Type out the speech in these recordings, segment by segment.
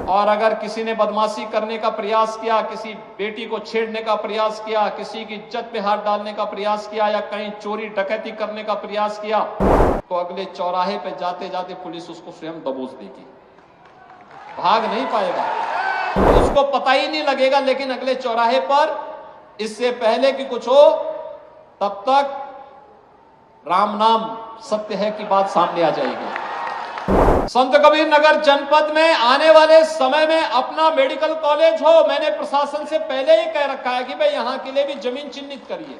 और अगर किसी ने बदमाशी करने का प्रयास किया, किसी बेटी को छेड़ने का प्रयास किया, किसी की इज्जत पे हाथ डालने का प्रयास किया या कहीं चोरी डकैती करने का प्रयास किया, तो अगले चौराहे पे जाते जाते पुलिस उसको स्वयं दबोच देगी, भाग नहीं पाएगा, तो उसको पता ही नहीं लगेगा। लेकिन अगले चौराहे पर इससे पहले कि कुछ हो तब तक राम नाम सत्य है की बात सामने आ जाएगी। संत कबीर नगर जनपद में आने वाले समय में अपना मेडिकल कॉलेज हो, मैंने प्रशासन से पहले ही कह रखा है कि भाई यहां के लिए भी जमीन चिन्हित करिए,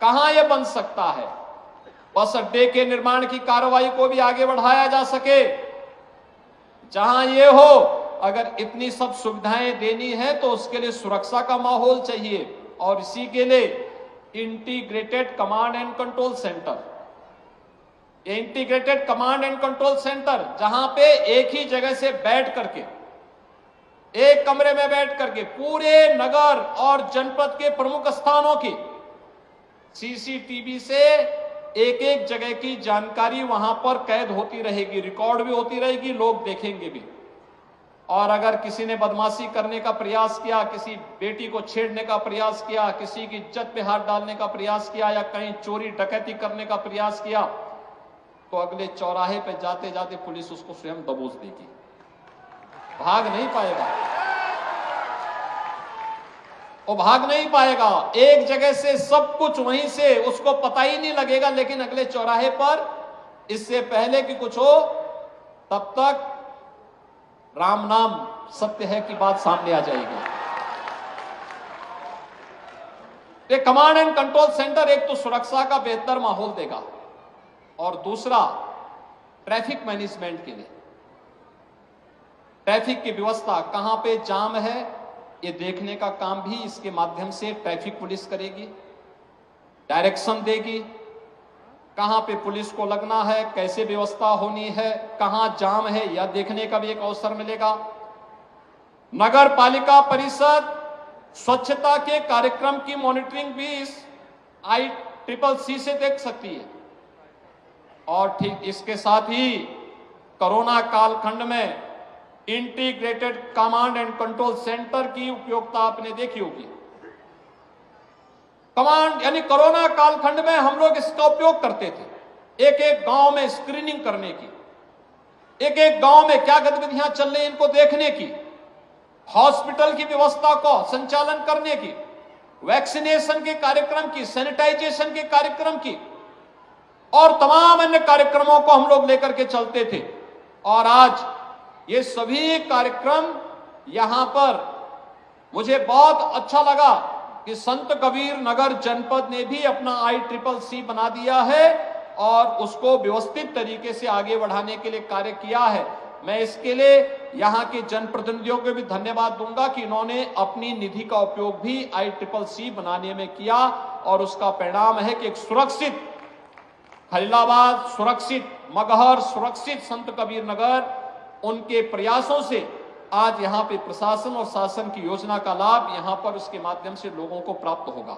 कहां यह बन सकता है। बस अड्डे के निर्माण की कार्रवाई को भी आगे बढ़ाया जा सके, जहां ये हो। अगर इतनी सब सुविधाएं देनी है तो उसके लिए सुरक्षा का माहौल चाहिए, और इसी के लिए integrated command and control centre, integrated command and control centre, जहां पे एक ही जगह से बैठ करके, एक कमरे में बैठ करके पूरे नगर और जनपद के प्रमुख स्थानों की सीसीटीवी से एक एक जगह की जानकारी वहां पर कैद होती रहेगी, रिकॉर्ड भी होती रहेगी, लोग देखेंगे भी। और अगर किसी ने बदमाशी करने का प्रयास किया, किसी बेटी को छेड़ने का प्रयास किया, किसी की इज्जत पे हाथ डालने का प्रयास किया या कहीं चोरी डकैती करने का प्रयास किया, तो अगले चौराहे पे जाते जाते पुलिस उसको स्वयं दबोच देगी, भाग नहीं पाएगा, वो भाग नहीं पाएगा। एक जगह से सब कुछ वहीं से उसको पता ही नहीं लगेगा। लेकिन अगले चौराहे पर इससे पहले कि कुछ हो तब तक राम नाम सत्य है की बात सामने आ जाएगी। ये कमांड एंड कंट्रोल सेंटर एक तो सुरक्षा का बेहतर माहौल देगा, और दूसरा ट्रैफिक मैनेजमेंट के लिए, ट्रैफिक की व्यवस्था कहां पे जाम है ये देखने का काम भी इसके माध्यम से ट्रैफिक पुलिस करेगी, डायरेक्शन देगी, कहां पे पुलिस को लगना है, कैसे व्यवस्था होनी है, कहां जाम है यह देखने का भी एक अवसर मिलेगा। नगर पालिका परिषद स्वच्छता के कार्यक्रम की मॉनिटरिंग भी इस ICCC से देख सकती है। और ठीक इसके साथ ही कोरोना कालखंड में integrated command and control centre की उपयोगिता आपने देखी होगी। कमांड यानी कोरोना कालखंड में हम लोग इसका उपयोग करते थे, एक एक गांव में स्क्रीनिंग करने की, एक एक गांव में क्या गतिविधियां चल रही इनको देखने की, हॉस्पिटल की व्यवस्था को संचालन करने की, वैक्सीनेशन के कार्यक्रम की, सैनिटाइजेशन के कार्यक्रम की और तमाम अन्य कार्यक्रमों को हम लोग लेकर के चलते थे। और आज ये सभी कार्यक्रम यहां पर मुझे बहुत अच्छा लगा कि संत कबीर नगर जनपद ने भी अपना ICCC बना दिया है और उसको व्यवस्थित तरीके से आगे बढ़ाने के लिए कार्य किया है। मैं इसके लिए यहां के जनप्रतिनिधियों को भी धन्यवाद दूंगा कि इन्होंने अपनी निधि का उपयोग भी ICCC बनाने में किया, और उसका परिणाम है कि एक सुरक्षित खलीलाबाद, सुरक्षित मगहर, सुरक्षित संत कबीर नगर, उनके प्रयासों से आज यहां पे प्रशासन और शासन की योजना का लाभ यहां पर उसके माध्यम से लोगों को प्राप्त होगा।